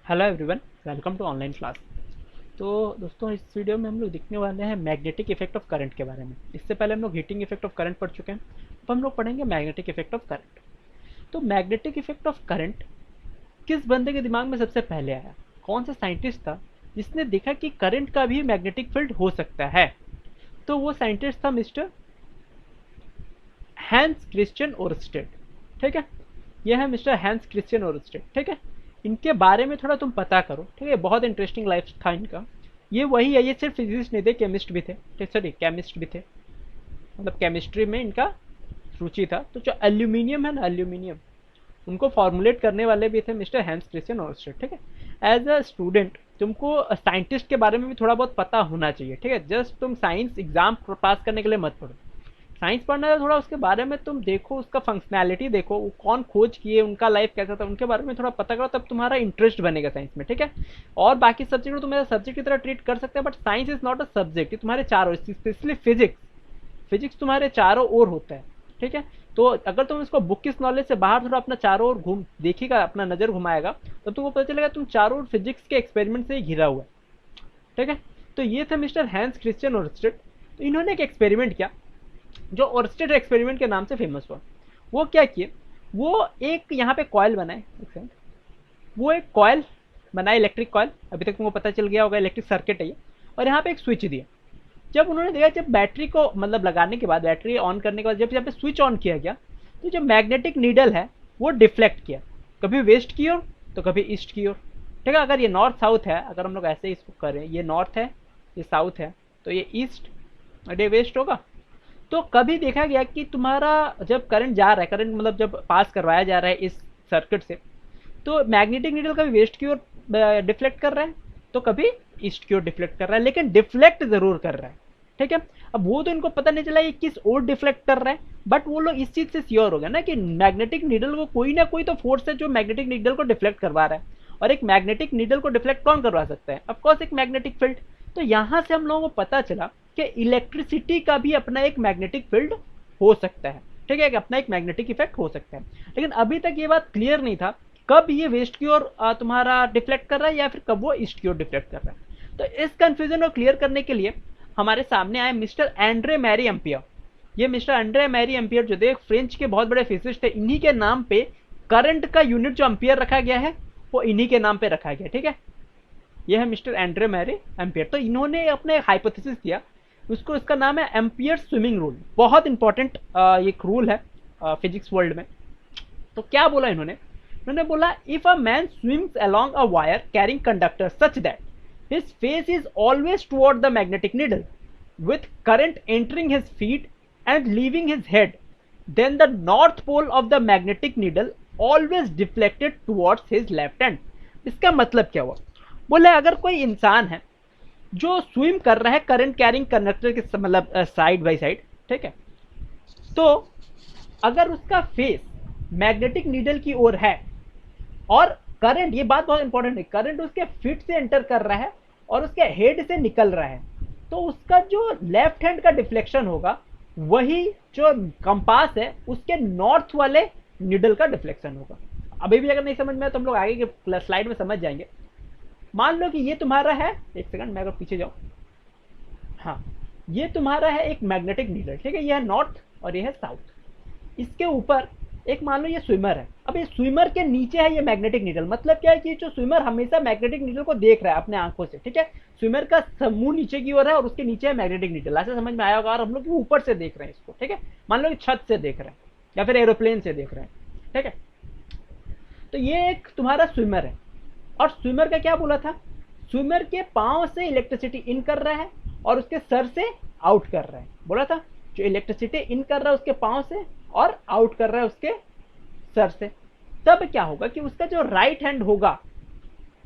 Hello everyone, welcome to online class. तो दोस्तों, इस वीडियो में हम लोग देखने वाले हैं मैग्नेटिक इफेक्ट ऑफ करंट के बारे में। इससे पहले हम लोग हीटिंग इफेक्ट ऑफ करंट पढ़ चुके हैं। अब हम लोग पढ़ेंगे मैग्नेटिक इफेक्ट ऑफ करंट। तो मैग्नेटिक इफेक्ट ऑफ करंट किस बंदे के दिमाग में सबसे पहले आया? कौन सा साइंटिस्ट था जिसने देखा कि करंट का भी मैग्नेटिक फील्ड हो सकता है? तो वो साइंटिस्ट था मिस्टर हैंस क्रिश्चियन ओरस्टेड। ठीक है, यह है मिस्टर हैंस क्रिश्चियन ओरस्टेड। ठीक है, इनके बारे में थोड़ा तुम पता करो। ठीक है, बहुत इंटरेस्टिंग लाइफ था इनका। ये वही है, ये सिर्फ फिजिक्स नहीं थे, केमिस्ट भी थे। सॉरी, केमिस्ट भी थे, मतलब केमिस्ट्री में इनका रुचि था। तो जो एल्यूमिनियम है ना, एल्यूमिनियम, उनको फॉर्मुलेट करने वाले भी थे मिस्टर हैंस क्रिश्चियन ओरस्टेड। ठीक है, एज अ स्टूडेंट तुमको साइंटिस्ट के बारे में भी थोड़ा बहुत पता होना चाहिए। ठीक है, जस्ट तुम साइंस एग्जाम पास करने के लिए मत पढ़ो। साइंस पढ़ना है, थोड़ा उसके बारे में तुम देखो, उसका फंक्शनैलिटी देखो, वो कौन खोज किए, उनका लाइफ कैसा था, उनके बारे में थोड़ा पता करो, तब तुम्हारा इंटरेस्ट बनेगा साइंस में। ठीक है, और बाकी सब्जेक्ट को तुम एज सब्जेक्ट की तरह ट्रीट कर सकते हैं, but science is not a subject. ये तुम्हारे चारों, स्पेशली फिजिक्स, फिजिक्स तुम्हारे चारों ओर होता है। ठीक है, तो अगर तुम इसको बुक किस नॉलेज से बाहर थोड़ा अपना चारों ओर घूम देखिएगा, अपना नजर घुमाएगा, तो तुमको पता चलेगा तुम चारों ओर फिजिक्स के एक्सपेरिमेंट से ही घिरा हुआ है। ठीक है, तो ये थे मिस्टर हैंस क्रिश्चियन ओरस्टेड। तो इन्होंने एक एक्सपेरिमेंट किया जो ओरस्टेड एक्सपेरिमेंट के नाम से फेमस हुआ। वो क्या किए, वो एक यहाँ पे कॉयल बनाए, वो एक कॉयल बनाए, इलेक्ट्रिक कॉयल। अभी तक तुमको पता चल गया होगा इलेक्ट्रिक सर्किट है ये। और यहाँ पे एक स्विच दिया। जब उन्होंने देखा, जब बैटरी को मतलब लगाने के बाद, बैटरी ऑन करने के बाद जब यहाँ पे स्विच ऑन किया गया, तो जो मैग्नेटिक नीडल है वो डिफ्लेक्ट किया, कभी वेस्ट की ओर तो कभी ईस्ट की ओर। ठीक है, अगर ये नॉर्थ साउथ है, अगर हम लोग ऐसे इसको करें, ये नॉर्थ है, ये साउथ है, तो ये ईस्ट और ये वेस्ट होगा। तो कभी देखा गया कि तुम्हारा जब करंट जा रहा है, करंट मतलब जब पास करवाया जा रहा है इस सर्किट से, तो मैग्नेटिक नीडल कभी वेस्ट की ओर डिफ्लेक्ट कर रहा है तो कभी ईस्ट की ओर डिफ्लेक्ट कर रहा है, लेकिन डिफ्लेक्ट जरूर कर रहा है। ठीक है, अब वो तो इनको पता नहीं चला ये किस ओर डिफ्लेक्ट कर रहा है, बट वो लोग इस चीज से श्योर हो गए ना कि मैग्नेटिक नीडल को कोई ना कोई तो फोर्स है जो मैग्नेटिक नीडल को डिफ्लेक्ट करवा रहा है। और एक मैग्नेटिक नीडल को डिफ्लेक्ट कौन करवा सकता है? ऑफकोर्स एक मैग्नेटिक फील्ड। तो यहां से हम लोगों को पता चला कि इलेक्ट्रिसिटी का भी अपना एक मैग्नेटिक फील्ड हो सकता है। ठीक है, अपना एक मैग्नेटिक इफेक्ट हो सकता है। लेकिन अभी तक ये बात क्लियर नहीं था कब ये वेस्ट की ओर तुम्हारा डिफ्लेक्ट कर रहा है या फिर कब वो ईस्ट की ओर डिफ्लेक्ट कर रहा है। तो इस कंफ्यूजन को क्लियर करने के लिए हमारे सामने आए मिस्टर एंड्रे मैरी एम्पियर। ये मिस्टर एंड्रे मैरी एम्पियर जो थे, फ्रेंच के बहुत बड़े फिजिसिस्ट थे। इन्हीं के नाम पे करंट का यूनिट जो एम्पियर रखा गया है, वो इन्हीं के नाम पे रखा गया। ठीक है, ये है मिस्टर एंड्रे मैरी एम्पियर। तो इन्होंने अपने हाइपोथेसिस दिया, उसको, इसका नाम है एम्पियर स्विमिंग रूल। बहुत इंपॉर्टेंट एक रूल है फिजिक्स वर्ल्ड में। तो क्या बोला इन्होंने? इन्होंने बोला, if a man swims along a wire carrying conductor such that his face is always toward the magnetic needle with current entering his feet and leaving his head, then the north pole of the magnetic needle always deflected towards his left hand. इसका मतलब क्या हुआ? बोले अगर कोई इंसान है जो स्विम कर रहा है करंट कैरिंग कंडक्टर के मतलब साइड बाय साइड, ठीक है, तो अगर उसका फेस मैग्नेटिक नीडल की ओर है और करंट, ये बात बहुत इंपॉर्टेंट है, करंट उसके फीट से एंटर कर रहा है और उसके हेड से निकल रहा है, तो उसका जो लेफ्ट हैंड का डिफ्लेक्शन होगा वही जो कंपास है उसके नॉर्थ वाले निडल का डिफ्लेक्शन होगा। अभी भी अगर नहीं समझ में तो हम लोग आगे के स्लाइड में समझ जाएंगे। मान लो कि ये तुम्हारा है, एक सेकंड मैं अगर पीछे जाऊं, हाँ, ये तुम्हारा है एक मैग्नेटिक नीडल। ठीक है, ये है नॉर्थ और ये है साउथ। इसके ऊपर एक मान लो ये स्विमर है। अब ये स्विमर के नीचे है ये मैग्नेटिक नीडल। मतलब क्या है कि जो स्विमर हमेशा मैग्नेटिक नीडल को देख रहा है अपने आंखों से। ठीक है, स्विमर का मुंह नीचे की ओर है और उसके नीचे है मैग्नेटिक नीडल। ऐसा समझ में आया होगा। और हम लोग ऊपर से देख रहे हैं इसको। ठीक है, मान लो कि छत से देख रहे हैं या फिर एरोप्लेन से देख रहे हैं। ठीक है, तो ये एक तुम्हारा स्विमर है। और स्विमर का क्या बोला था? स्विमर के पांव से इलेक्ट्रिसिटी इन कर रहा है और उसके सर से आउट कर रहा है। बोला था जो इलेक्ट्रिसिटी इन कर रहा है उसके पांव से और आउट कर रहा है उसके सर से। तब क्या होगा कि उसका जो राइट हैंड होगा,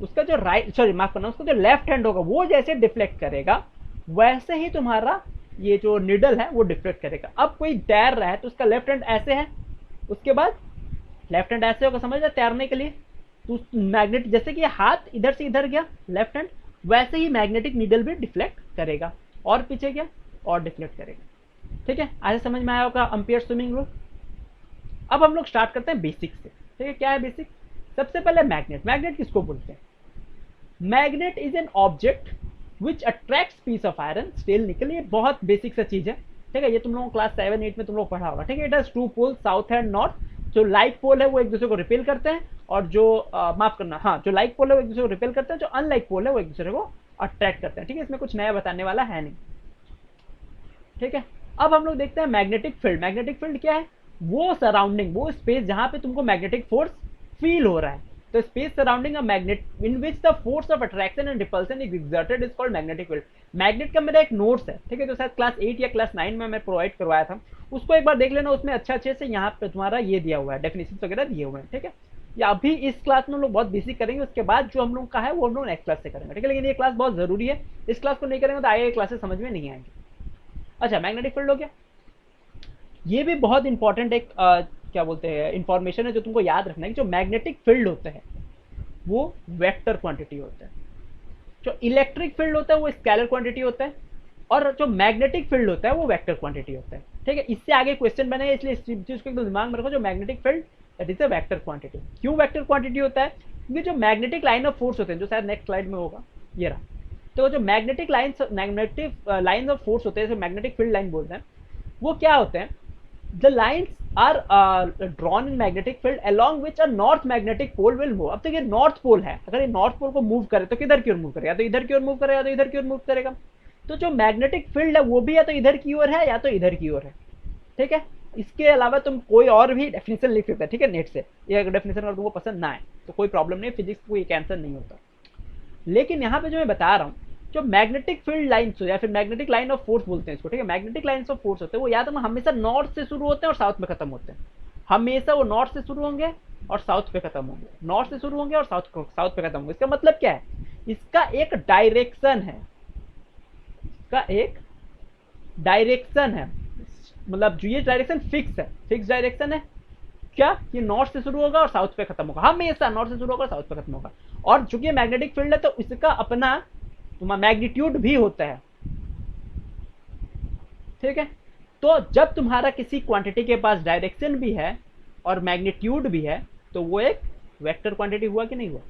उसका जो राइट, सॉरी माफ करना, उसका जो लेफ्ट हैंड होगा वो जैसे डिफ्लेक्ट करेगा वैसे ही तुम्हारा ये जो निडल है वो डिफ्लेक्ट करेगा। अब कोई तैर रहा है तो उसका लेफ्ट हैंड ऐसे है, उसके बाद लेफ्ट हैंड ऐसे होगा, समझ रहे, तैरने के लिए। तो मैग्नेट, जैसे कि हाथ इधर से इधर गया लेफ्ट हैंड, वैसे ही मैग्नेटिक नीडल भी डिफ्लेक्ट करेगा और पीछे गया और डिफ्लेक्ट करेगा। ठीक है, आज समझ में आया होगा एम्पियर स्विमिंग रूल। अब हम लोग स्टार्ट करते हैं बेसिक से। ठीक है, क्या है बेसिक? सबसे पहले मैग्नेट। मैग्नेट किसको बोलते हैं? Magnet is an object which attracts piece of iron, steel, nickel. ये बहुत बेसिक सा चीज है, ठीक है, ये तुम लोगों को क्लास 7-8 में तुम लोग पढ़ा होगा, ठीक है। It has two pole, south and north. जो लाइक पोल है वो एक दूसरे को रिपेल करते हैं, और जो माफ करना, हाँ, जो लाइक पोल है वो एक दूसरे को रिपेल करते हैं, जो अनलाइक पोल है वो एक दूसरे को अट्रैक्ट करते हैं, ठीक है। इसमें कुछ नया बताने वाला है नहीं, ठीक है। अब हम लोग देखते हैं मैग्नेटिक फील्ड। मैग्नेटिक फील्ड क्या है? वो सराउंडिंग, वो स्पेस जहां पे तुमको मैग्नेटिक फोर्स फील हो रहा है। तो space surrounding a magnet in which the force of attraction and repulsion is exerted is called magnetic field. Magnet का मेरा एक नोट्स है, ठीक है, जो शायद क्लास 8 या क्लास 9 में मैं प्रोवाइड करवाया था, उसको एक बार देख लेना। उसमें अच्छे से यहाँ पे तुम्हारा ये दिया हुआ है, डेफिनेशन वगैरह दिए हुए हैं, ठीक है। या अभी इस क्लास में हम लोग बहुत बेसिक करेंगे, उसके बाद जो हम लोग का है वो हम लोग नेक्स्ट क्लास से करेंगे, ठीक है। लेकिन ये क्लास बहुत जरूरी है, इस क्लास को नहीं करेंगे तो आगे क्लासेस समझ में नहीं आएंगे। अच्छा, मैग्नेटिक फील्ड हो गया। ये भी बहुत इंपॉर्टेंट एक क्या बोलते हैं इंफॉर्मेशन है जो तुमको याद रखना है कि जो मैग्नेटिक फील्ड होते हैं वो वेक्टर क्वांटिटी होता है, जो इलेक्ट्रिक फील्ड होता है वो स्केलर क्वांटिटी होता है, और जो मैग्नेटिक फील्ड होता है वो वेक्टर क्वांटिटी होता है, ठीक है। इससे आगे क्वेश्चन बनेगा, इसलिए इस चीज को एकदम दिमाग में रखो। जो magnetic field that is a vector quantity. क्यों वेक्टर क्वांटिटी होता है? क्योंकि जो मैग्नेटिक लाइन ऑफ फोर्स होते हैं, जो शायद नेक्स्ट स्लाइड में होगा, ये रहा, तो जो मैग्नेटिक लाइन ऑफ फोर्स होते हैं, मैग्नेटिक फील्ड लाइन बोलते हैं, वो क्या होते हैं? The lines are drawn in magnetic field along which a north magnetic pole will move। अब तो ये नॉर्थ पोल है, अगर ये नॉर्थ पोल को मूव करे तो किधर की ओर मूव करेगा? या तो इधर की ओर मूव करेगा, या तो इधर की ओर मूव करेगा। तो जो मैग्नेटिक फील्ड है वो भी या तो इधर की ओर है या तो इधर की ओर है, ठीक है। इसके अलावा तुम कोई और भी डेफिनेशन लिख सकते हैं, ठीक है, नेट से। ये अगर डेफिनेशन अगर तुमको पसंद ना आए तो कोई प्रॉब्लम नहीं, फिजिक्स को एक आंसर नहीं होता। लेकिन यहाँ पे जो मैं बता रहा हूँ, जो मैग्नेटिक फील्ड लाइन्स हो या फिर मैग्नेटिक लाइन ऑफ फोर्स बोलते हैं इसको, ठीक है, मैग्नेटिक लाइन्स ऑफ फोर्स होते हैं, वो याद रखना हमेशा नॉर्थ से शुरू होते हैं और साउथ में खत्म होते हैं। हमेशा वो नॉर्थ से शुरू होंगे और साउथ पे खत्म होंगे, नॉर्थ से शुरू होंगे और साउथ पे खत्म होंगे। इसका मतलब क्या है? इसका एक डायरेक्शन है, इसका एक डायरेक्शन है, मतलब जो ये डायरेक्शन फिक्स है, फिक्स डायरेक्शन है। क्या? ये नॉर्थ से शुरू होगा और साउथ पे खत्म होगा, हमेशा नॉर्थ से शुरू होगा और साउथ पे खत्म होगा। और चूंकि ये मैग्नेटिक फील्ड है तो इसका अपना मैग्नीट्यूड भी होता है, ठीक है। तो जब तुम्हारा किसी क्वांटिटी के पास डायरेक्शन भी है और मैग्नीट्यूड भी है तो वो एक वेक्टर क्वांटिटी हुआ कि नहीं हुआ,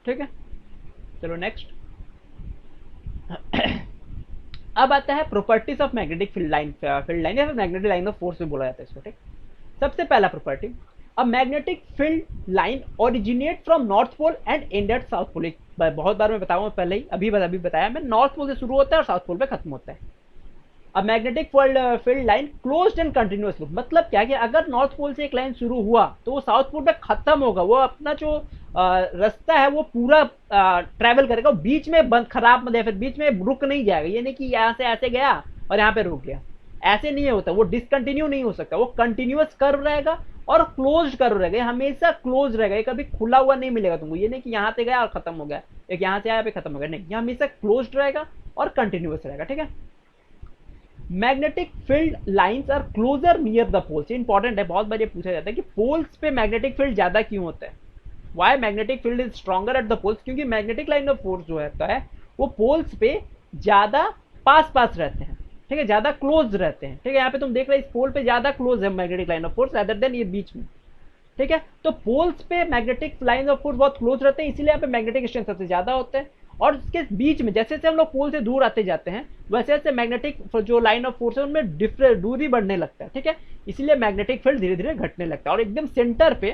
ठीक है। चलो नेक्स्ट। अब आता है properties of magnetic field line या फिर मैग्नेटिक लाइन ऑफ फोर्स भी बोला जाता है इसको, ठीक। सबसे पहला property, a magnetic field line originate from north pole and end at south pole. बहुत बार मैं बताऊंगा, पहले ही अभी बताया मैं, नॉर्थ पोल से शुरू होता है और साउथ पोल पे खत्म होता है। अब magnetic field line closed end continuous loop, मतलब क्या कि अगर नॉर्थ पोल से एक लाइन शुरू हुआ तो वो साउथ पोल पे खत्म होगा, वो अपना जो रास्ता है वो पूरा ट्रैवल करेगा, बीच में बंद खराब मतलब फिर बीच में रुक नहीं जाएगा। ये नहीं कि यहाँ से ऐसे गया और यहाँ पे रुक गया, ऐसे नहीं होता, वो डिसकंटिन्यू नहीं हो सकता, वो कंटिन्यूअस कर्व रहेगा और क्लोज्ड कर्व रहेगा, हमेशा क्लोज रहेगा, ये कभी खुला हुआ नहीं मिलेगा तुमको। ये नहीं कि यहाँ से गया और खत्म हो गया, एक यहाँ से आया पे खत्म हो गया, नहीं, ये हमेशा क्लोज्ड रहेगा और कंटिन्यूअस रहेगा, ठीक है। Magnetic field lines are closer near the poles, important है, बहुत बार ये पूछा जाता है कि पोल्स पे मैग्नेटिक फील्ड ज्यादा क्यों होता है, why magnetic field is stronger at the poles. क्योंकि मैग्नेटिक लाइन ऑफ फोर्स जो रहता है वो पोल्स पे ज्यादा पास रहते हैं, ठीक है, ज्यादा क्लोज रहते हैं, ठीक है। यहाँ पे तुम देख रहे हो इस पोल पे ज्यादा क्लोज है magnetic line of force rather than ये बीच में, ठीक है। तो पोल्स पे मैग्नेटिक लाइन ऑफ फोर्स बहुत क्लोज रहते हैं, इसीलिए यहाँ पे मैग्नेटिक स्ट्रेंथ सबसे ज्यादा होता है। और इसके बीच में जैसे जैसे हम लोग पोल से दूर आते जाते हैं वैसे वैसे मैग्नेटिक जो लाइन ऑफ फोर्स है उनमें दूरी बढ़ने लगता है, ठीक है। इसीलिए मैग्नेटिक फील्ड धीरे धीरे घटने लगता है। और एकदम सेंटर पे,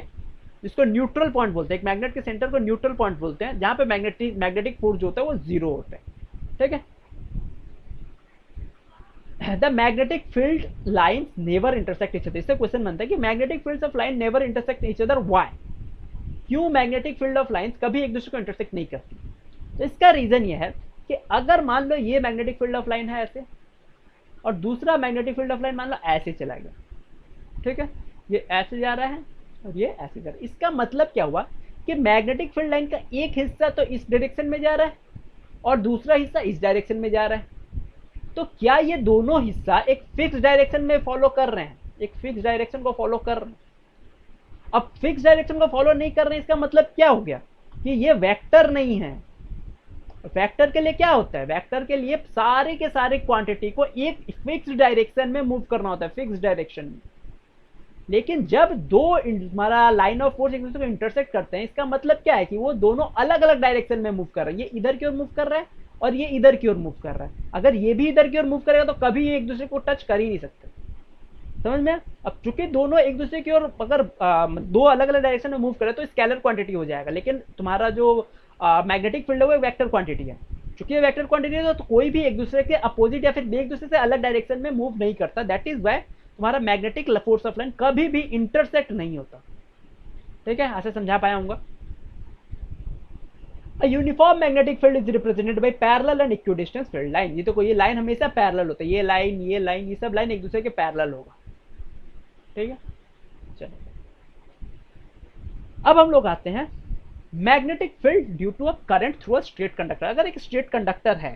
जिसको न्यूट्रल पॉइंट बोलते हैं, एक मैग्नेट के सेंटर को न्यूट्रल पॉइंट बोलते हैं, जहां पे मैग्नेटिक फोर्स जो होता है वो जीरो होता है, ठीक है। The magnetic field lines never intersect each other. इससे क्वेश्चन बनता है कि magnetic fields of line never intersect each other, why? क्यों मैग्नेटिक फील्ड ऑफ लाइन्स कभी एक दूसरे को इंटरसेक्ट नहीं करती? तो इसका रीजन ये है कि अगर मान लो ये मैग्नेटिक फील्ड ऑफ लाइन है ऐसे और दूसरा मैग्नेटिक फील्ड ऑफ लाइन मान लो ऐसे चला गया, ठीक है, ये ऐसे जा रहा है और ये ऐसे जा रहा है, इसका मतलब क्या हुआ कि मैग्नेटिक फील्ड लाइन का एक हिस्सा तो इस डायरेक्शन में जा रहा है और दूसरा हिस्सा इस डायरेक्शन में जा रहा है। तो क्या ये दोनों हिस्सा एक फिक्स डायरेक्शन में फॉलो कर रहे हैं, एक फिक्स डायरेक्शन को फॉलो कर रहे हैं? अब फिक्स डायरेक्शन को फॉलो नहीं कर रहे हैं, इसका मतलब क्या हो गया कि ये वेक्टर नहीं है। वेक्टर के लिए क्या होता है? वेक्टर के लिए सारे के सारे क्वांटिटी को एक फिक्स डायरेक्शन में मूव करना होता है, फिक्स डायरेक्शन में, लेकिन जब हमारा लाइन ऑफ फोर्स एक दूसरे को इंटरसेक्ट करते हैं, इसका मतलब क्या है कि वो दोनों अलग अलग डायरेक्शन में मूव कर रहे हैं। ये इधर की ओर मूव कर रहा है और ये इधर की ओर मूव कर रहा है। अगर ये भी इधर की ओर मूव करेगा तो कभी एक दूसरे को टच कर ही नहीं सकते। समझ में? अब चूंकि दोनों एक दूसरे की ओर अगर दो अलग अलग डायरेक्शन में मूव करे तो स्केलर क्वांटिटी हो जाएगा, लेकिन तुम्हारा जो मैग्नेटिक फील्ड है वो वेक्टर क्वांटिटी है। चूंकि ये वेक्टर क्वांटिटी है तो कोई भी एक दूसरे के अपोजिट या फिर एक दूसरे से अलग डायरेक्शन में मूव नहीं करता। दैट इज वाई तुम्हारा मैग्नेटिक फोर्स ऑफ लाइन कभी भी इंटरसेक्ट नहीं होता। ठीक है, ऐसे समझा पाया हूँ। A uniform magnetic field is represented by parallel and equidistant field line। ये तो कोई ये लाइन हमेशा पैरेलल होता है, ये लाइन ये सब लाइन एक दूसरे के पैरेलल होगा। ठीक है, चलो अब हम लोग आते हैं magnetic field due to a current through a straight conductor. अगर एक स्ट्रेट कंडक्टर है,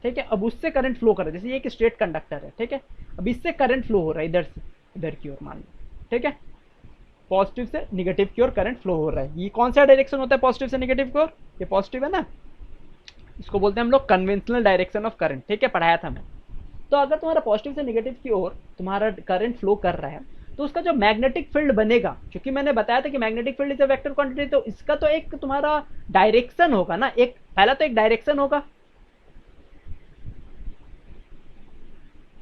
ठीक है, अब उससे करंट फ्लो कर रहा है, जैसे ये एक स्ट्रेट कंडक्टर है, ठीक है, अब इससे करंट फ्लो हो रहा है इधर से इधर की ओर, मान लो, ठीक है, पॉजिटिव से निगेटिव की ओर करंट फ्लो हो रहा है। ये कौन सा डायरेक्शन होता है पॉजिटिव से निगेटिव की ओर? ये पॉजिटिव है ना, इसको बोलते हैं हम लोग कन्वेंशनल डायरेक्शन ऑफ करंट। ठीक है, पढ़ाया था मैं। तो अगर तुम्हारा पॉजिटिव से निगेटिव की ओर तुम्हारा करंट फ्लो कर रहा है तो उसका जो मैग्नेटिक फील्ड बनेगा, क्योंकि मैंने बताया था कि magnetic field is a vector quantity, तो इसका तो एक तुम्हारा डायरेक्शन होगा ना, एक पहला तो एक डायरेक्शन होगा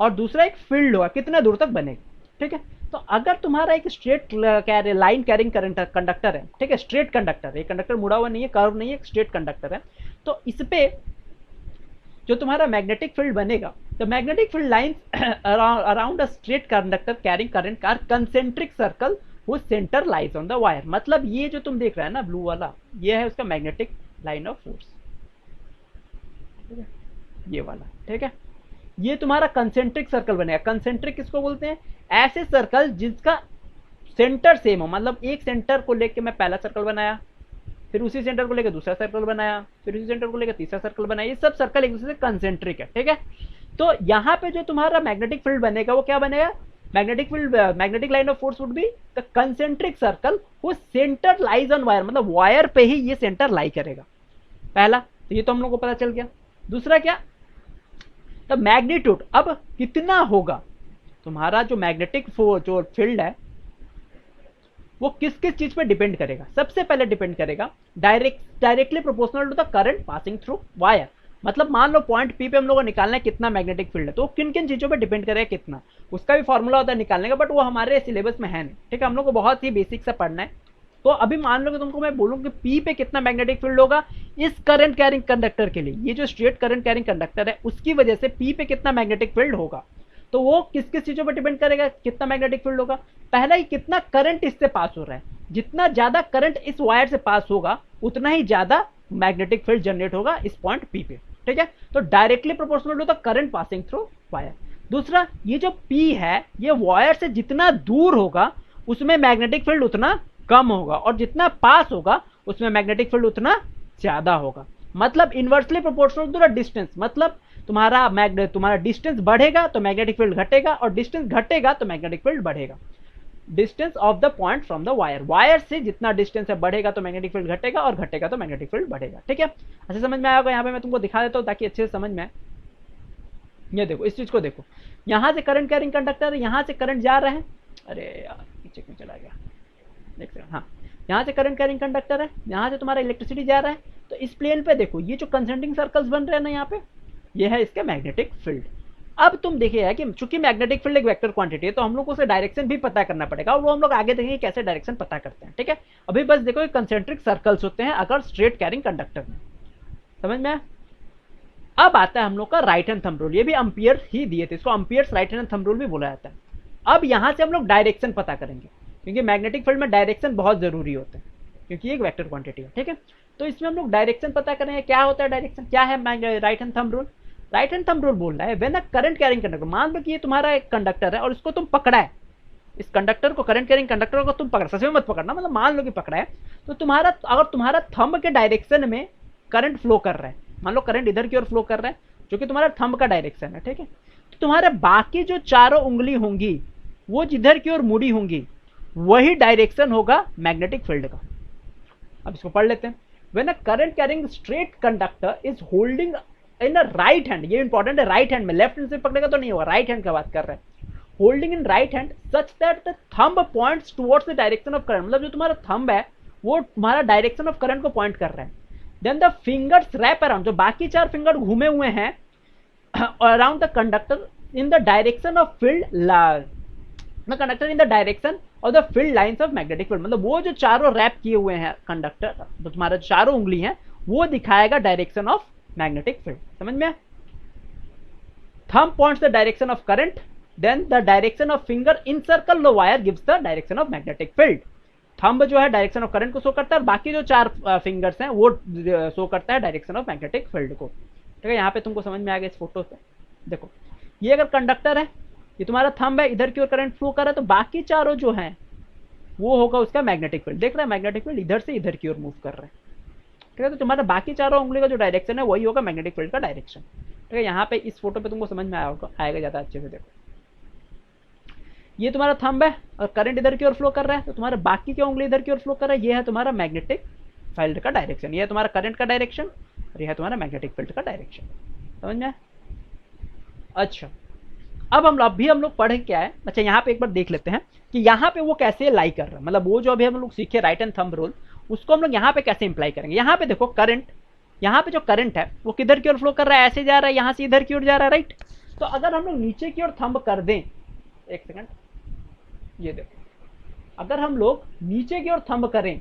और दूसरा एक फील्ड होगा, कितना दूर तक बनेगा। ठीक है, तो अगर तुम्हारा एक स्ट्रेट लाइन कैरिंग कंडक्टर है, ठीक है, स्ट्रेट कंडक्टर, ये कंडक्टर मुड़ा हुआ नहीं है, कर्व नहीं है, स्ट्रेट कंडक्टर है, तो इस पे जो तुम्हारा मैग्नेटिक फील्ड बनेगा, the magnetic field lines around a straight conductor carrying current are concentric circle वो centre lies on the wire. मतलब ये जो तुम देख रहे हैं ना ब्लू वाला, ये है उसका मैग्नेटिक लाइन ऑफ फोर्स, ये वाला। ठीक है, ये तुम्हारा कंसेंट्रिक सर्कल बनेगा। कंसेंट्रिक किसको बोलते हैं? ऐसे सर्कल जिसका सेंटर सेम हो, मतलब एक सेंटर को लेके मैं पहला सर्कल बनाया, फिर उसी सेंटर को लेकर दूसरा सर्कल बनाया, फिर उसी सेंटर को लेकर तीसरा सर्कल बनाया, ये सब सर्कल एक दूसरे से कंसेंट्रिक है। ठीक है, तो यहाँ पे जो तुम्हारा मैग्नेटिक फील्ड बनेगा वो क्या बनेगा? Magnetic field, magnetic line of force would be the concentric circle वो सेंटर लाइज ऑन वायर, मतलब वायर पे ही ये सेंटर लाई करेगा। पहला तो ये तो हम लोग को पता चल गया। दूसरा क्या? द मैग्नीट्यूड, अब कितना होगा तुम्हारा जो मैग्नेटिक जो फील्ड है वो किस किस चीज पे डिपेंड करेगा? सबसे पहले डिपेंड करेगा directly proportional to the current passing through wire. मतलब मान लो पॉइंट पी पे हम लोग को निकालना है कितना मैग्नेटिक फील्ड है, तो किन किन चीजों पे डिपेंड करेगा कितना, उसका भी फॉर्मूला होता है निकालने का, बट वो हमारे सिलेबस में है नहीं। ठीक है, हम लोग को बहुत ही बेसिक सा पढ़ना है। तो अभी मान लो कि तुमको मैं बोलूँ कि पी पे कितना मैग्नेटिक फील्ड होगा इस करंट कैरिंग कंडक्टर के लिए, ये जो स्ट्रेट करंट कैरिंग कंडक्टर है उसकी वजह से पी पे कितना मैग्नेटिक फील्ड होगा, तो वो किस किस चीजों पर डिपेंड करेगा कितना मैग्नेटिक फील्ड होगा। पहला ही कितना करंट इससे पास हो रहा है, जितना ज्यादा करंट इस वायर से पास होगा उतना ही ज्यादा मैग्नेटिक फील्ड जनरेट होगा इस पॉइंट पी पे। ठीक है, तो directly proportional to the current passing through wire. दूसरा, ये जो पी है ये वायर से जितना दूर होगा उसमें मैग्नेटिक फील्ड उतना कम होगा, और जितना पास होगा उसमें मैग्नेटिक फील्ड उतना ज्यादा होगा। मतलब inversely proportional to the distance, मतलब तुम्हारा डिस्टेंस बढ़ेगा तो मैग्नेटिक फील्ड घटेगा, और डिस्टेंस घटेगा तो मैग्नेटिक फील्ड बढ़ेगा। Distance of the point from the wire, wire से जितना डिस्टेंस है बढ़ेगा तो मैग्नेटिक फील्ड घटेगा, और घटेगा तो मैग्नेटिक फील्ड बढ़ेगा। ठीक है, अच्छा समझ में आया होगा। यहाँ पे मैं तुमको दिखा देता हूँ ताकि अच्छे से समझ में आए। ये देखो, इस चीज को देखो, यहाँ से करंट कैरिंग कंडक्टर है, यहाँ से करंट जा रहा है, अरे यार पीछे क्यों चला गया, देख सकते, हाँ, यहाँ से करंट कैरिंग कंडक्टर है, यहाँ से तुम्हारा इलेक्ट्रिसिटी जा रहा है। तो इस प्लेन पे देखो ये जो कंसेंट्रिक सर्कल्स बन रहे हैं ना यहाँ पे, ये है इसका मैग्नेटिक फील्ड। अब तुम देखिए कि चूंकि मैग्नेटिक फील्ड एक वेक्टर क्वांटिटी है तो हम लोग को उसे डायरेक्शन भी पता करना पड़ेगा, और वो हम लोग आगे देखेंगे कैसे डायरेक्शन पता करते हैं। ठीक है, अभी बस देखो कंसेंट्रिक सर्कल्स होते हैं अगर स्ट्रेट कैरिंग कंडक्टर में, समझ में। अब आता है हम लोग का राइट हैंड थंब रूल, ये भी अम्पियर ही दिए थे, इसको अम्पियर्स राइट हैंड थंब रूल भी बोला जाता है। अब यहाँ से हम लोग डायरेक्शन पता करेंगे, क्योंकि मैग्नेटिक फील्ड में डायरेक्शन बहुत जरूरी होता है, क्योंकि एक वेक्टर क्वांटिटी है। ठीक है, तो इसमें हम लोग डायरेक्शन पता करेंगे। क्या होता है डायरेक्शन, क्या है right hand thumb rule? Right hand thumb rule बोल रहा है when a current carrying conductor, मान लो कि ये तुम्हारा एक कंडक्टर है और इसको तुम पकड़ा है, इस कंडक्टर को, करंट कैरिंग कंडक्टर को तुम पकड़, सच में मत पकड़ना, मतलब मान लो कि पकड़ा है, तो तुम्हारा अगर तुम्हारा थंब के डायरेक्शन में करंट फ्लो कर रहा है, मान लो करंट इधर की ओर फ्लो कर रहा है जो कि तुम्हारा थंब का डायरेक्शन है, ठीक है, तो तुम्हारे बाकी जो चारों उंगली होंगी वो जिधर की ओर मुड़ी होंगी वही डायरेक्शन होगा मैग्नेटिक फील्ड का। अब इसको पढ़ लेते हैं। When a current carrying straight conductor is holding in a right hand, ये इंपॉर्टेंट है, राइट हैंड में, लेफ्ट हैंड से पकड़ेगा तो नहीं होगा, राइट हैंड का बात कर रहे हैं, holding in right hand such that the thumb points towards the direction of current, मतलब जो तुम्हारा थंब है वो तुम्हारा डायरेक्शन ऑफ करंट को पॉइंट कर रहा है। Then the fingers wrap around, जो बाकी 4 फिंगर घूमे हुए हैं around the conductor in the direction of field the conductor in the direction और the field lines of magnetic field, मतलब वो जो चारों रैप किए हुए हैं कंडक्टर, तो तुम्हारा चारों उंगली है वो दिखाएगा डायरेक्शन ऑफ मैग्नेटिक फील्ड। समझ में? Thumb points the direction of current, then the direction of finger encircle the wire gives the direction of magnetic field. Thumb जो है डायरेक्शन ऑफ करंट को शो करता है और बाकी जो 4 फिंगर्स हैं वो शो करता है डायरेक्शन ऑफ मैग्नेटिक फील्ड को। ठीक है, यहाँ पे तुमको समझ में आ गया इस फोटो से। देखो ये अगर कंडक्टर है, ये तुम्हारा थंब है, इधर की ओर करंट फ्लो कर रहा है, तो बाकी चारों जो हैं वो होगा उसका मैग्नेटिक फील्ड। देख रहा है मैग्नेटिक फील्ड इधर से इधर की ओर मूव कर रहा है। ठीक है, तो तुम्हारा बाकी चारों उंगली का जो डायरेक्शन है वही होगा मैग्नेटिक फील्ड का डायरेक्शन। ठीक है, यहाँ पे इस फोटो पे तुमको समझ में आएगा ज़्यादा अच्छे से। देखो ये तुम्हारा थंब है और करंट इधर की ओर फ्लो कर रहा है, तो तुम्हारा बाकी क्या उंगली इधर की ओर फ्लो कर रहा है, ये है तुम्हारा मैग्नेटिक फील्ड का डायरेक्शन, ये है तुम्हारा करंट का डायरेक्शन और ये है तुम्हारा मैग्नेटिक फील्ड का डायरेक्शन। समझ में? अच्छा, अब हम लोग पढ़े क्या है। अच्छा, यहाँ पे एक बार देख लेते हैं कि यहाँ पे वो कैसे लाई कर रहा है, मतलब वो जो अभी हम लोग सीखे राइट एंड थंब रूल, उसको हम लोग यहाँ पे कैसे इंप्लाई करेंगे। यहाँ पे देखो करंट, यहाँ पे जो करंट है वो किधर की ओर फ्लो कर रहा है, ऐसे जा रहा है, यहाँ से इधर की ओर जा रहा है, राइट। तो अगर हम लोग नीचे की ओर थंब कर दें, एक सेकंड, ये देखो, अगर हम लोग नीचे की ओर थंब करें,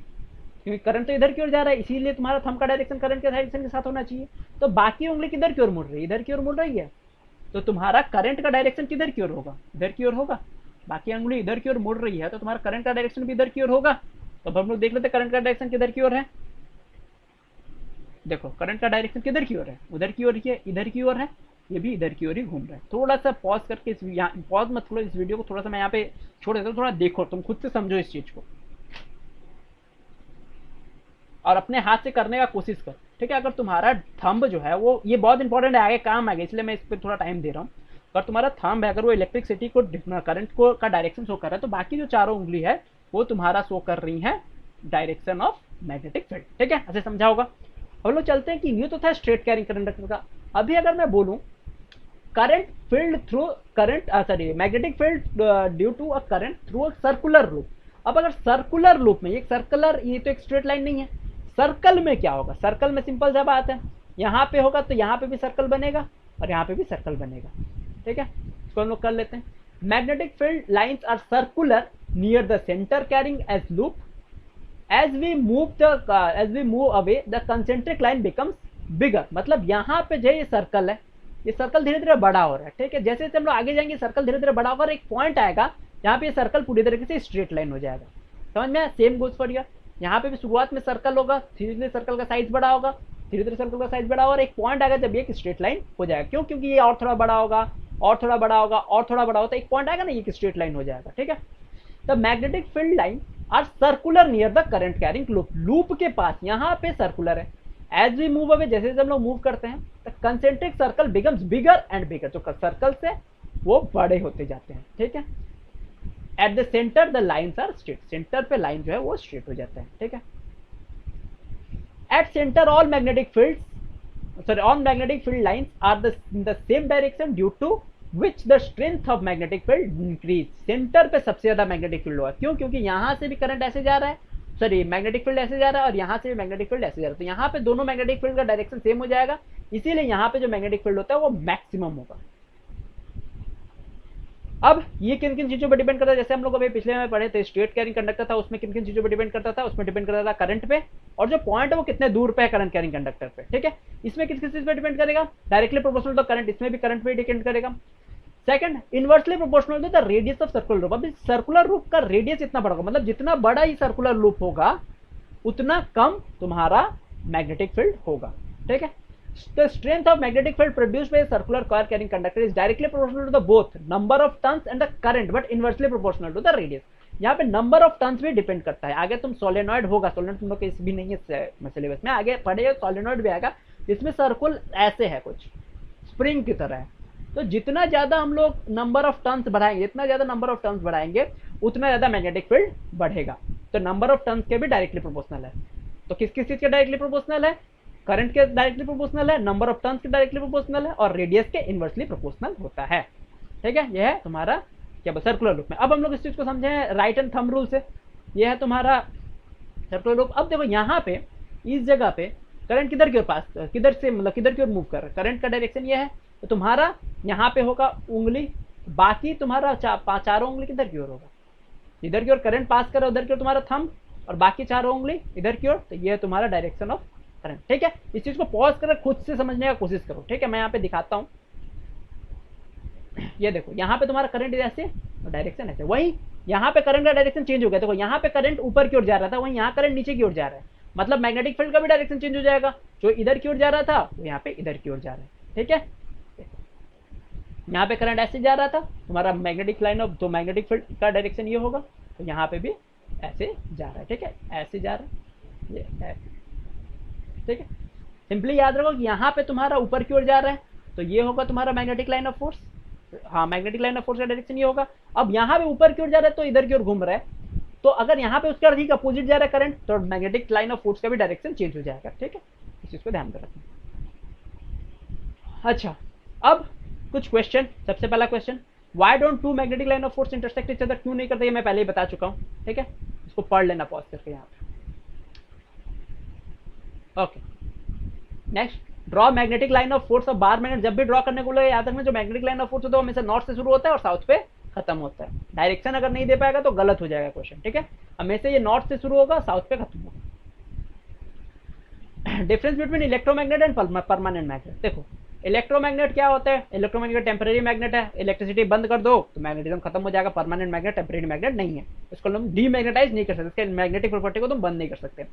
क्योंकि करंट तो इधर की ओर जा रहा है इसीलिए तुम्हारा थंब का डायरेक्शन करंट के डायरेक्शन के साथ होना चाहिए, तो बाकी उंगली किधर की ओर मुड़ रही है, इधर की ओर मुड़ रही है, तो तुम्हारा करंट का डायरेक्शन किधर की ओर होगा, इधर की ओर होगा। बाकी उंगली इधर की ओर मुड़ रही है तो तुम्हारा करंट का डायरेक्शन भी इधर की ओर होगा। तो अब हम लोग देख लेते हैं करंट का डायरेक्शन किधर की ओर है। देखो करंट का डायरेक्शन किधर की ओर है, उधर की ओर है, इधर की ओर है, ये भी इधर की ओर ही घूम रहा है। थोड़ा सा पॉज करके पॉज मत करो इस वीडियो को, थोड़ा सा मैं यहाँ पे छोड़ देता हूँ, थोड़ा देखो, तुम खुद से समझो इस चीज को और अपने हाथ से करने का कोशिश कर। ठीक है, अगर तुम्हारा थंब जो है वो, ये बहुत इंपॉर्टेंट है, आगे काम आएगा इसलिए मैं इस पर थोड़ा टाइम दे रहा हूँ। अगर तुम्हारा थंब है, अगर वो इलेक्ट्रिसिटी को करंट को का डायरेक्शन शो कर रहा है, तो बाकी जो चारों उंगली है वो तुम्हारा शो कर रही है डायरेक्शन ऑफ मैग्नेटिक फील्ड। ठीक है, ऐसे समझा होगा। हम लोग चलते हैं कि ये तो था स्ट्रेट कैरिंग कंडक्टर का। अभी अगर मैं बोलूं current field through current magnetic field due to a current through a circular loop. अब अगर सर्कुलर लूप में, एक सर्कुलर, ये तो एक स्ट्रेट लाइन नहीं है, सर्कल में क्या होगा, सर्कल में सिंपल सा बात है, यहाँ पे होगा तो यहाँ पे भी सर्कल बनेगा और यहाँ पे भी सर्कल बनेगा। ठीक है, इसको हम लोग कर लेते हैं। Magnetic field lines are circular near the centre carrying as loop, as we move away the concentric line becomes bigger। मतलब यहाँ पे जो ये सर्कल है, ये सर्कल धीरे धीरे बड़ा हो रहा है। ठीक है, जैसे जैसे हम लोग आगे जाएंगे सर्कल धीरे धीरे बड़ा होगा और एक पॉइंट आएगा यहाँ पे ये सर्कल पूरी तरीके से स्ट्रेट लाइन हो जाएगा। समझ में? सेम गोज फॉर हियर, यहाँ पे भी शुरुआत में सर्कल होगा, धीरे धीरे सर्कल का साइज बड़ा होगा, धीरे धीरे सर्कल का साइज बड़ा होगा और एक पॉइंट आएगा जब ये एक स्ट्रेट लाइन हो जाएगा। क्यों? क्योंकि ये और थोड़ा बड़ा होगा और थोड़ा बड़ा होगा और थोड़ा बड़ा होता है, एक पॉइंट आएगा ना, ये एक स्ट्रेट लाइन हो जाएगा। ठीक है, the magnetic field line are circular near the current carrying loop. Loop के पास यहाँ पे सर्कुलर है। एज वी मूव अवे, जैसे हम लोग मूव करते हैं, the concentric circle becomes bigger and bigger. तो सर्कल से वो बड़े होते जाते हैं। ठीक है, at the centre the lines are straight. Centre पे लाइन जो है वो स्ट्रेट हो जाता है। ठीक है, at centre all magnetic field lines are in the same direction due to which the strength of magnetic field increase। सेंटर पे सबसे ज्यादा मैग्नेटिक फील्ड होगा। क्यों? क्योंकि यहाँ से भी करंट ऐसे जा रहा है, सॉरी मैग्नेटिक फील्ड ऐसे जा रहा है और यहाँ से भी मैग्नेटिक फील्ड ऐसे जा रहा है, तो यहाँ पे दोनों मैग्नेटिक फील्ड का डायरेक्शन सेम हो जाएगा, इसीलिए यहाँ पे जो मैग्नेटिक फील्ड होता है वो मैक्सिमम होगा। अब ये किन किन चीजों पर डिपेंड करता है, जैसे हम लोग अभी पिछले में पढ़े थे स्ट्रेट कैरिंग कंडक्टर था, उसमें किन किन चीजों पर डिपेंड करता था, उसमें डिपेंड करता था करंट पे और जो पॉइंट है वो कितने दूर पे है करंट कैरिंग कंडक्टर पे। ठीक है, इसमें किस किस चीज पे डिपेंड करेगा, डायरेक्टली प्रोपोर्शनल टू करंट, इसमें भी करंट पे डिपेंड करेगा। Second, inversely proportional to the radius of circular loop. अभी सर्कुलर लूप का रेडियस इतना बड़ा होगा, मतलब जितना बड़ा ही सर्कुलर लूप होगा उतना कम तुम्हारा मैग्नेटिक फील्ड होगा। ठीक है, the strength of magnetic field produced by circular coil carrying conductor is directly proportional to the both number of turns and the current but inversely proportional to the radius. यहाँ पे number of turns भी depend करता है। आगे तुम solenoid होगा, solenoid तुम लोग के भी नहीं है सिलेबस में, आगे पढ़ेगा सोलेनॉइड भी आएगा जिसमें सर्कुल ऐसे है, कुछ स्प्रिंग की तरह है। तो जितना ज्यादा हम लोग नंबर ऑफ टर्न्स बढ़ाएंगे, जितना ज्यादा नंबर ऑफ टर्न्स बढ़ाएंगे उतना ज्यादा मैग्नेटिक फील्ड बढ़ेगा। तो नंबर ऑफ टर्न्स के भी डायरेक्टली प्रोपोर्शनल है। तो किस किस चीज के डायरेक्टली प्रोपोर्शनल है, करंट के डायरेक्टली प्रोपोर्शनल है, नंबर ऑफ टर्न्स के डायरेक्टली प्रोपोर्शनल है और रेडियस के इनवर्सली प्रोपोर्शनल होता है। ठीक है, यह है तुम्हारा क्या सर्कुलर लूप में। अब हम लोग इस चीज को समझे राइट एंड थंब रूल से। ये है तुम्हारा सर्कुलर लूप। अब देखो यहाँ पे इस जगह पे करंट किधर की ओर पास, किधर से मतलब किधर की ओर मूव कर रहा है, करंट का डायरेक्शन ये है, तो तुम्हारा यहाँ पे होगा उंगली, बाकी तुम्हारा चारों उंगली किधर की ओर होगा, इधर की ओर करंट पास कर रहा है, उधर की ओर तुम्हारा थंब, और बाकी चारों उंगली इधर की ओर, तो ये है तुम्हारा डायरेक्शन ऑफ करंट। ठीक है, इस चीज को पॉज कर खुद से समझने का कोशिश करो। ठीक है, मैं यहाँ पे दिखाता हूँ। ये देखो यहाँ पे तुम्हारा करंट ऐसे और डायरेक्शन ऐसे, वही यहाँ पे करंट का डायरेक्शन चेंज हो गया। देखो यहाँ पे करंट ऊपर की ओर जा रहा था, वहीं यहाँ करंट नीचे की ओर जा रहा है, मतलब मैग्नेटिक फील्ड का भी डायरेक्शन चेंज हो जाएगा। जो इधर की ओर जा रहा था वो यहाँ पे इधर की ओर जा रहा है। ठीक है, यहाँ पे करंट ऐसे जा रहा था, तुम्हारा मैग्नेटिक लाइन ऑफ तो मैग्नेटिक फील्ड का डायरेक्शन ये होगा, तो यहाँ पे भी ऐसे जा रहा है। ठीक है, ऐसे जा रहा है, ये ऐसे। ठीक है, सिंपली याद रखो कि यहाँ पे तुम्हारा ऊपर की ओर जा रहा है, तो ये होगा तुम्हारा मैग्नेटिक लाइन ऑफ फोर्स। हाँ, मैग्नेटिक लाइन ऑफ फोर्स का डायरेक्शन ये होगा। अब यहाँ पे ऊपर की ओर जा रहा है तो इधर की ओर घूम रहा है, तो अगर यहाँ पे उसका ठीक अपोजिट जा रहा है करंट, तो मैग्नेटिक लाइन ऑफ फोर्स का भी डायरेक्शन चेंज हो जाएगा। ठीक है, इस चीज को ध्यान में रखना। अच्छा, अब कुछ क्वेश्चन। सबसे पहला question, why don't to magnetic line of force intersect each other, क्यों नहीं करते, ये मैं पहले ही बता चुका हूँ। ठीक है, इसको पढ़ लेना पॉज करके यहाँ पे। Okay, next, draw magnetic line of force of bar magnet. जब भी ड्रॉ करने को बोले याद रखना, जो मैग्नेटिक लाइन ऑफ फोर्स होता है हमेशा नॉर्थ से शुरू होता है और साउथ पे खत्म होता है। डायरेक्शन अगर नहीं दे पाएगा तो गलत हो जाएगा क्वेश्चन। ठीक है, हमेशा ये नॉर्थ से शुरू होगा, साउथ पे खत्म होगा। Difference between electromagnet and permanent magnet. देखो, इलेक्ट्रोमैग्नेट क्या होता है, इलेक्ट्रोमैग्नेट टेम्परेरी मैग्नेट है, इलेक्ट्रिसिटी बंद कर दो तो मैग्नेटिज्म खत्म हो जाएगा। परमानेंट मैग्नेट टेम्परेरी मैग्नेट नहीं है, इसको हम डीमैग्नेटाइज नहीं कर सकते, इसके मैग्नेटिक प्रॉपर्टी को तुम बंद नहीं कर सकते।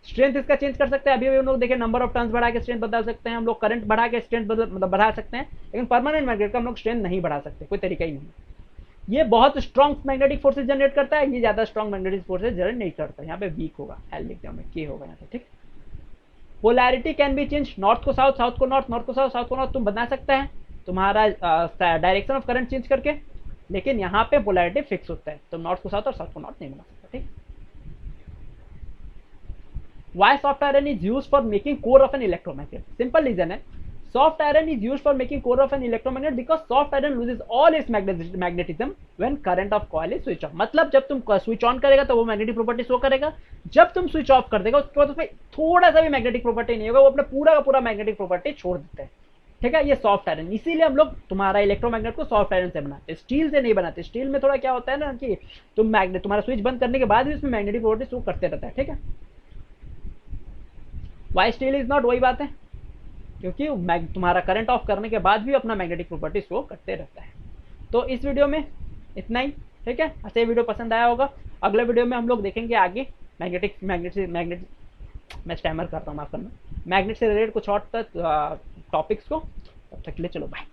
स्ट्रेंथ इसका चेंज कर सकते हैं, अभी हम लोग देखें नंबर ऑफ टर्न्स बढ़ा के स्ट्रेंथ बदल सकते हैं, हम लोग करंट बढ़ा के स्ट्रेंथ मतलब बढ़ा सकते हैं, लेकिन परमानेंट मैग्नेट का हम लोग स्ट्रेंथ नहीं बढ़ा सकते, कोई तरीका ही नहीं। ये बहुत स्ट्रॉन्ग मैग्नेटिक फोर्सेज जनरेट करता है, ये ज्यादा स्ट्रॉन्ग मैग्नेटिक फोर्सेज जनरेट नहीं करता। यहाँ पे वीक होगा, एल लिख दिया मैं, के होगा यहाँ पे। ठीक, polarity can be change, north को साउथ, साउथ को नॉर्थ, नॉर्थ को साउथ, साउथ को नॉर्थ तुम बना सकते हैं तुम्हारा डायरेक्शन ऑफ करंट चेंज करके, लेकिन यहाँ पे पोलैरिटी फिक्स होता है, तो नॉर्थ को साउथ और साउथ को नॉर्थ नहीं बना सकता। ठीक, why soft iron is used for making core of an electromagnet? Simple reason है, soft iron is used for making core of an electromagnet because soft iron loses all its magnetism when current of coil is switch off। मतलब जब तुम switch on करेगा तो वो magnetic property show करेगा, जब तुम स्विच ऑफ कर देगा उसके बाद उसमें थोड़ा सा भी मैग्नेटिक प्रॉपर्टी नहीं होगा, वो अपना पूरा का पूरा मैग्नेटिक प्रॉपर्टी छोड़ देता है। ठीक है, ये सॉफ्ट आयरन, इसीलिए हम लोग तुम्हारा इलेक्ट्रोमैग्नेट को सॉफ्ट आयरन से बनाते हैं, स्टील से नहीं बनाते। स्टील में थोड़ा क्या होता है ना कि तुम मैग्नेट तुम्हारा स्विच बंद करने के बाद भी उसमें मैग्नेटिक प्रॉपर्टी शो करते रहता है। ठीक है, वाई स्टील इज नॉट, वही बात है, क्योंकि तुम्हारा करंट ऑफ करने के बाद भी अपना मैग्नेटिक प्रॉपर्टी शो करते रहता है। तो इस वीडियो में इतना ही। ठीक है, अच्छा, ये वीडियो पसंद आया होगा। अगले वीडियो में हम लोग देखेंगे आगे मैग्नेट मैं स्टैमर करता हूँ, माफ करना, मैग्नेट से रिलेटेड कुछ और टॉपिक्स को। तब तक के लिए चलो बाय।